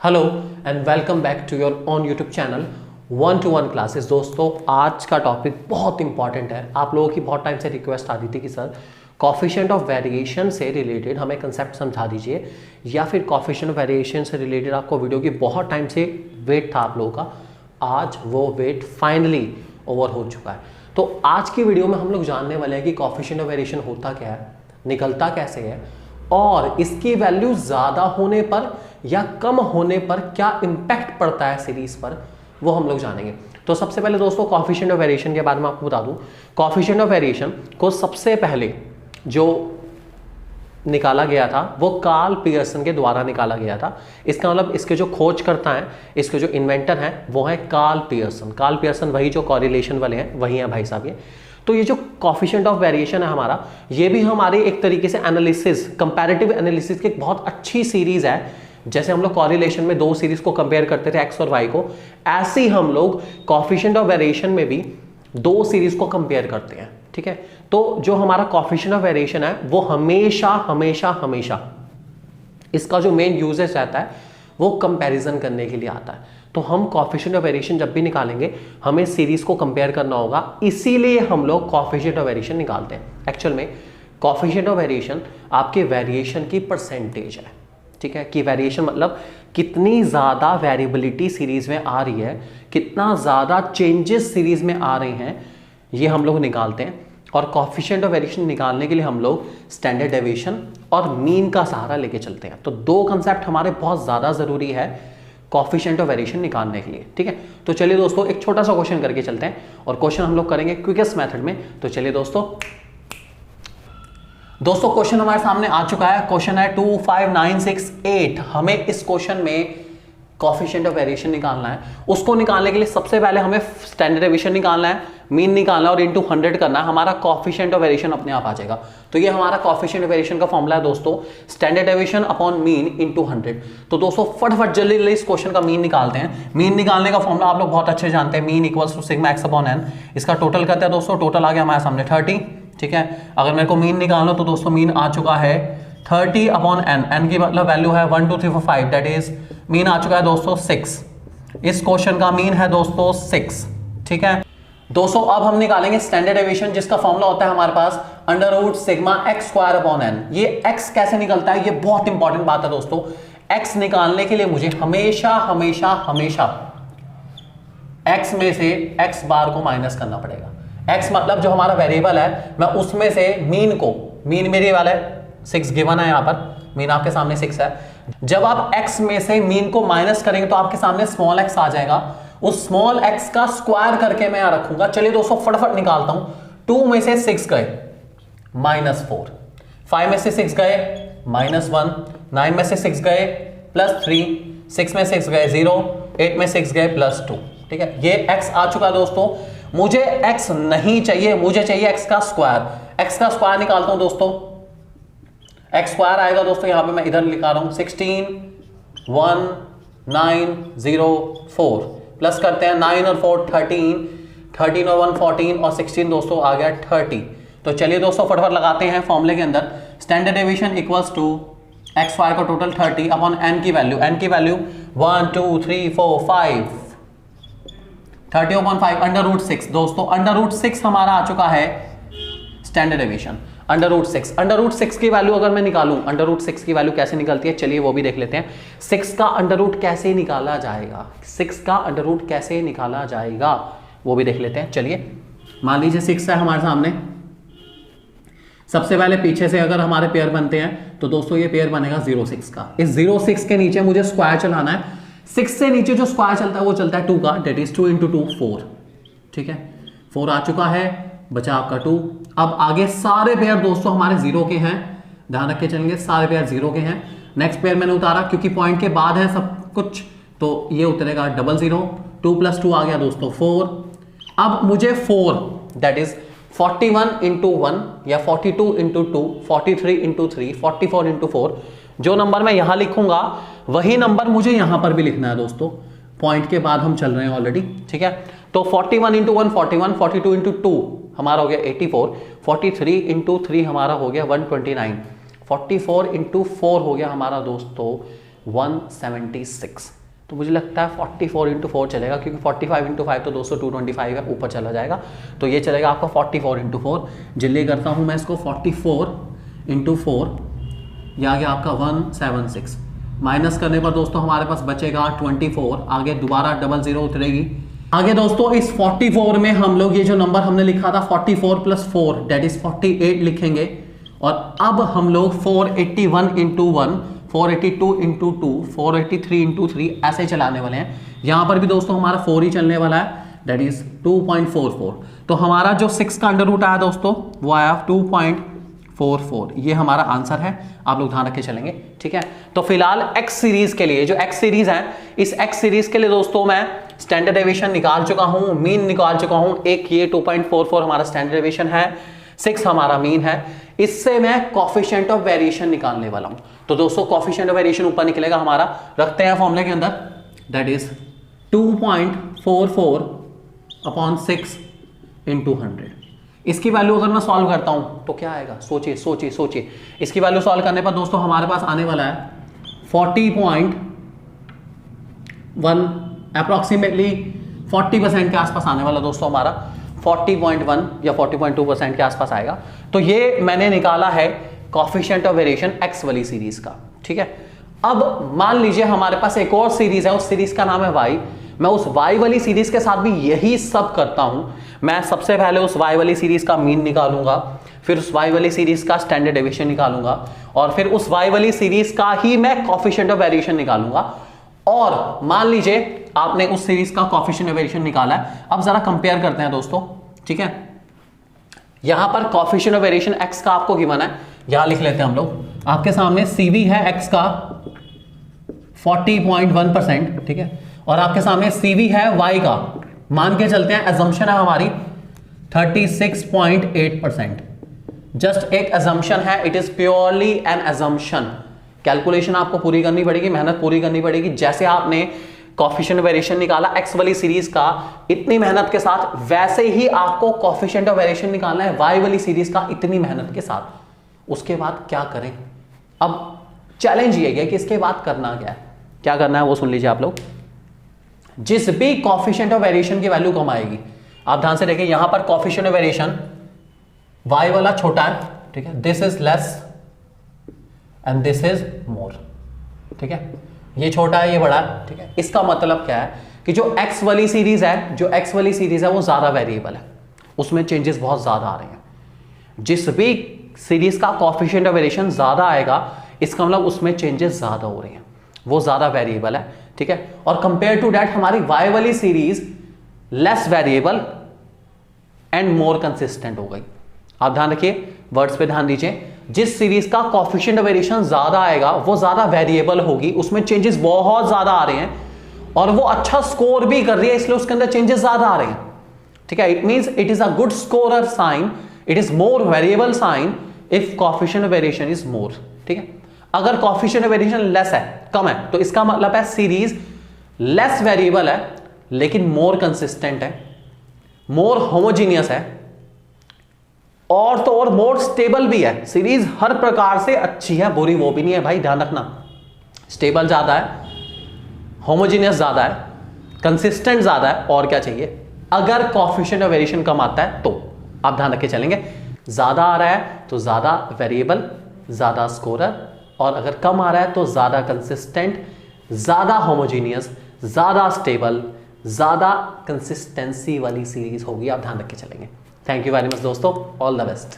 Hello and welcome back to your own YouTube channel 1-to-1 classes. दोस्तों आज का topic बहुत इंपॉर्टेंट है। आप लोगों की बहुत टाइम से रिक्वेस्ट आती थी कि सर कॉफिशिएंट ऑफ वेरिएशन से रिलेटेड हमें कंसेप्ट समझा दीजिए, या फिर कॉफिशिएंट ऑफ वेरिएशन से रिलेटेड आपको वीडियो की बहुत टाइम से वेट था आप लोगों का। आज वो वेट फाइनली ओवर हो चुका है। तो आज की वीडियो में हम लोग जानने वाले हैं कि कॉफिशिएंट ऑफ वेरिएशन होता क्या है, निकलता कैसे है, और इसकी वैल्यू ज़्यादा होने पर या कम होने पर क्या इंपैक्ट पड़ता है सीरीज पर, वो हम लोग जानेंगे। तो सबसे पहले दोस्तों कॉफिशिएंट ऑफ वेरिएशन के बारे में आपको बता दूं। कॉफिशिएंट ऑफ वेरिएशन को सबसे पहले जो निकाला गया था वो कार्ल पियर्सन के द्वारा निकाला गया था। इसका मतलब इसके जो खोज करता है, इसके जो इन्वेंटर हैं वो है कार्ल पियर्सन। कार्ल पियर्सन वही जो कॉरिलेशन वाले हैं वही हैं भाई साहब ये। तो ये जो कॉफिशिएंट ऑफ वेरिएशन है हमारा, ये भी हमारे एक तरीके से एनालिसिस, कंपैरेटिव एनालिसिस की एक बहुत अच्छी सीरीज है। जैसे हम लोग कॉरिलेशन में दो सीरीज को कंपेयर करते थे एक्स और वाई को, ऐसे ही हम लोग कॉफिशिएंट ऑफ वेरिएशन में भी दो सीरीज को कंपेयर करते हैं। ठीक है, तो जो हमारा कॉफिशिएंट ऑफ वेरिएशन है वो हमेशा हमेशा हमेशा इसका जो मेन यूजेस रहता है वो कंपैरिजन करने के लिए आता है। तो हम कॉफिशिएंट ऑफ वेरिएशन जब भी निकालेंगे हमें सीरीज को कंपेयर करना होगा, इसीलिए हम लोग कॉफिशिएंट ऑफ वेरिएशन निकालते हैं। एक्चुअल में कॉफिशिएंट ऑफ वेरिएशन आपके वेरिएशन की परसेंटेज है। ठीक है, कि वेरिएशन मतलब कितनी ज़्यादा वेरिएबिलिटी सीरीज में आ रही है, कितना ज़्यादा चेंजेस सीरीज में आ रहे हैं, ये हम लोग निकालते हैं। और कॉफिशिएंट ऑफ वेरिएशन निकालने के लिए हम लोग स्टैंडर्ड डेविएशन और मीन का सहारा लेके चलते हैं। तो दो कंसेप्ट हमारे बहुत ज़्यादा ज़रूरी है कॉफिशिएंट ऑफ वेरिएशन निकालने के लिए। ठीक है, तो चलिए दोस्तों एक छोटा सा क्वेश्चन करके चलते हैं, और क्वेश्चन हम लोग करेंगे क्विकेस्ट मेथड में। तो चलिए दोस्तों क्वेश्चन हमारे सामने आ चुका है। क्वेश्चन है 25968। हमें इस क्वेश्चन में कॉफिशिएंट ऑफ वेरिएशन निकालना है। उसको निकालने के लिए सबसे पहले हमें स्टैंडर्ड डेविएशन निकालना है, मीन निकालना है और इनटू 100 करना है। हमारा कॉफिशिएंट ऑफ वेरिएशन अपने आप आ जाएगा। तो ये हमारा कॉफिशिएंट ऑफ वेरिएशन का फॉर्मूला है दोस्तों, standard deviation upon mean into 100। तो दोस्तों फटाफट जल्दी इस क्वेश्चन का मीन निकालते हैं। मीन निकालने का फॉर्मूला आप लोग बहुत अच्छे जानते हैं, mean equals to sigma X upon N. इसका टोटल करते हैं दोस्तों, टोटल आ गया हमारे सामने 30। ठीक है, अगर मेरे को मीन निकालना तो दोस्तों मीन आ चुका है 30 अपॉन एन। एन की मतलब वैल्यू है 1 2 3 4 5, दैट इज मीन आ चुका है दोस्तों 6। इस क्वेश्चन का मीन है दोस्तों 6। ठीक है दोस्तों, अब हम निकालेंगे स्टैंडर्ड डेविएशन, जिसका फॉर्मूला होता है हमारे पास under root sigma x square upon n. ये एक्स कैसे निकलता है, ये बहुत इंपॉर्टेंट बात है दोस्तों। एक्स निकालने के लिए मुझे हमेशा हमेशा हमेशा एक्स में से एक्स बार को माइनस करना पड़ेगा। एक्स मतलब जो हमारा वेरिएबल है, मैं उसमें से मीन को, मीन मेरे वाला है 6 गिवन है, यहाँ पर मीन आपके सामने 6 है। जब आप x में से मीन को माइनस करेंगे तो आपके सामने स्मॉल x आ जाएगा। उस स्मॉल x का स्क्वायर करके मैं यहां रखूंगा। चलिए दोस्तों फटाफट निकालता हूं। 2 में से 6 गए -4, 5 में से 6 गए -1, 9 में से 6 गए +3, 6 में 6 गए 0, 8 में 6 गए +2। ठीक है, ये x आ चुका है दोस्तों। मुझे x नहीं चाहिए, मुझे चाहिए x का स्क्वायर। x का स्क्वायर निकालता हूं दोस्तों। x स्क्वायर आएगा दोस्तों, यहां पे मैं इधर लिखा रहा हूं 16 1 9 0 4, प्लस करते हैं 9 और 4 13, 13 और 1 14 और 16 दोस्तों आ गया 30। तो चलिए दोस्तों फटाफट लगाते हैं फॉर्मूले के अंदर। Standard deviation equals to X Y का टोटल 30 अपॉन एन की वैल्यू 1 2 3 4 5, 30 अपॉन 5 अंडर रूट 6। दोस्तों अंडर रूट 6 हमारा आ चुका है स्टैंडर्ड डेविएशन। अंडर रूट 6 की वैल्यू अगर मैं निकालूं, अंडर रूट 6 की वैल्यू कैसे निकलती है, चलिए वो भी देख लेते हैं। 6 का अंडर रूट कैसे निकाला जाएगा, 6 का अंडर रूट कैसे निकाला जाएगा वो भी देख लेते हैं। चलिए मान लीजिए 6 है हमारे सामने। सबसे पहले पीछे से अगर हमारे पेयर बनते हैं तो दोस्तों ये पेयर बनेगा 0 6 का। इस 0 6 के नीचे मुझे स्क्वायर चलाना है। 6 से नीचे जो स्क्वायर चलता है वो चलता है 2 का, डेट इज 2 × 2 4। ठीक है, 4 आ चुका है, बचा आपका 2। अब आगे सारे पेयर दोस्तों हमारे 0 के हैं, ध्यान रख के चलेंगे, सारे पेयर 0 के हैं। नेक्स्ट पेयर मैंने उतारा क्योंकि पॉइंट के बाद है सब कुछ, तो ये उतरेगा 00, 2 + 2 आ गया दोस्तों 4। अब मुझे 4 दैट इज 41 × 1 या 42 × 2, 43 × 3, 44 × 4। जो नंबर मैं यहां लिखूंगा वही नंबर मुझे यहां पर भी लिखना है दोस्तों। पॉइंट के बाद हम चल रहे हैं ऑलरेडी। ठीक है, तो 41 × 1 41, 42 × 2 हमारा हो गया 84, 43 × 3 हमारा हो गया 129, 44 × 4 हो गया हमारा दोस्तों 176। तो मुझे लगता है 44 इंटू 4 चलेगा, क्योंकि 45 इंटू 5 तो दोस्तों 225 है, ऊपर चला जाएगा। तो ये चलेगा आपका 44 इंटू 4। जल्दी करता हूँ मैं इसको, 44 इंटू 4, ये आ गया आपका 176। माइनस करने पर दोस्तों हमारे पास बचेगा 24, आगे दोबारा 00 उतरेगी। आगे दोस्तों इस 44 में हम लोग ये जो नंबर हमने लिखा था 44 प्लस 4 डेट इज 48 लिखेंगे। और अब हम लोग 481 इंटू 1, 482 इंटू 2, 483 इंटू 3 ऐसे चलाने वाले हैं। यहाँ पर भी दोस्तों हमारा 4 ही चलने वाला है, डेट इज 2.44। तो हमारा जो 6 का अंडर रूट आया दोस्तों वो आया 2.44। ये हमारा आंसर है, आप लोग ध्यान रख के चलेंगे, ठीक है। तो फिलहाल एक्स सीरीज के लिए, जो एक्स सीरीज है, इस एक्स सीरीज के लिए दोस्तों मैं स्टैंडर्ड डेविएशन निकाल चुका हूं, मीन निकाल चुका हूं। एक ये 2.44 हमारा स्टैंडर्ड डेविएशन है, 6 हमारा मीन है। इससे मैं कॉफिशिएंट ऑफ वेरिएशन निकालने वाला हूं। तो दोस्तों कॉफिशिएंट ऑफ वेरिएशन ऊपर निकलेगा हमारा, रखते हैं फॉर्मूले के अंदर, दैट इज 2.44 अपॉन 6 इंटू 100। इसकी वैल्यू अगर मैं सॉल्व करता हूं तो क्या आएगा, सोचिए सोचिए सोचिए। इसकी वैल्यू सॉल्व करने पर दोस्तों हमारे पास आने वाला है 40.1, अप्रोक्सीमेटली 40% के आसपास आने वाला दोस्तों हमारा, 40.1 या 40.2% के आसपास आएगा। तो ये मैंने निकाला है कॉफिशिएंट ऑफ वेरिएशन एक्स वाली सीरीज का, ठीक है। अब मान लीजिए हमारे पास एक और सीरीज है, उस सीरीज का नाम है वाई। मैं उस वाई वाली सीरीज के साथ भी यही सब करता हूं। मैं सबसे पहले उस वाई वाली सीरीज का मीन निकालूंगा, फिर उस वाई वाली सीरीज का स्टैंडर्ड डेविएशन निकालूंगा, और फिर उस वाई वाली सीरीज का ही मैं कॉफिशिएंट ऑफ वेरिएशन निकालूंगा। और मान लीजिए आपने उस सीरीज का कॉफिशिएंट ऑफ वेरिएशन निकाला है। अब जरा कंपेयर करते हैं दोस्तों, ठीक है। यहां पर कॉफिशिएंट ऑफ वेरिएशन एक्स का आपको गिवन है, यहां लिख लेते हैं हम लोग। आपके सामने सीवी है एक्स का 40.1%, ठीक है, और आपके सामने सीवी है वाई का, मान के चलते हैं एजम्पशन है हमारी 36.8%। जस्ट एक एजम्पशन है, it is purely an assumption. Calculation आपको पूरी करनी पड़ेगी, मेहनत पूरी करनी पड़ेगी। जैसे आपने कॉफिशिएंट ऑफ वेरिएशन निकाला एक्स वाली सीरीज का इतनी मेहनत के साथ, वैसे ही आपको कॉफिशिएंट ऑफ वेरिएशन निकालना है वाई वाली सीरीज का इतनी मेहनत के साथ। उसके बाद क्या करें, अब चैलेंज ये है कि इसके बाद करना क्या है, क्या करना है वो सुन लीजिए आप लोग। जिस भी कॉफिशिएंट ऑफ वेरिएशन की वैल्यू कम आएगी, आप ध्यान से देखिए, यहां पर कॉफिशिएंट ऑफ वेरिएशन वाई वाला छोटा है, ठीक है, this is less and this is more, ठीक है, ये छोटा है ये बड़ा है, ठीक है। इसका मतलब क्या है कि जो एक्स वाली सीरीज है, जो एक्स वाली सीरीज है वो ज्यादा वेरिएबल है, उसमें चेंजेस बहुत ज्यादा आ रहे हैं। जिस भी सीरीज का कॉफिशिएंट ऑफ वेरिएशन ज्यादा आएगा, इसका मतलब उसमें चेंजेस ज्यादा हो रहे हैं, वो ज्यादा वेरिएबल है, ठीक है। और कंपेयर टू दैट हमारी वाई वाली series less variable and more consistent हो गई। आप ध्यान रखिए, वर्ड्स पे ध्यान दीजिए। जिस सीरीज का कॉफिशिएंट ऑफ वेरिएशन ज्यादा आएगा वो ज्यादा वेरिएबल होगी, उसमें चेंजेस बहुत ज्यादा आ रहे हैं, और वो अच्छा स्कोर भी कर रही है, इसलिए उसके अंदर चेंजेस ज्यादा आ रहे हैं, ठीक है। It means it is a good scorer sign, it is more variable sign if coefficient of variation is more, ठीक है। अगर कॉफिशिएंट ऑफ वेरिएशन लेस है, कम है, तो इसका मतलब है सीरीज लेस वेरिएबल है लेकिन मोर कंसिस्टेंट है, मोर होमोजीनियस है, और तो और मोर स्टेबल भी है। सीरीज हर प्रकार से अच्छी है, बुरी वो भी नहीं है भाई, ध्यान रखना। स्टेबल ज्यादा है, होमोजीनियस ज्यादा है, कंसिस्टेंट ज्यादा है, और क्या चाहिए। अगर कॉफिशिएंट ऑफ वेरिएशन कम आता है तो आप ध्यान रख के चलेंगे, ज्यादा आ रहा है तो ज्यादा वेरिएबल, ज्यादा स्कोरर, और अगर कम आ रहा है तो ज्यादा कंसिस्टेंट, ज्यादा होमोजीनियस, ज्यादा स्टेबल, ज्यादा कंसिस्टेंसी वाली सीरीज होगी। आप ध्यान रख के चलेंगे। थैंक यू वेरी मच दोस्तों, ऑल द बेस्ट।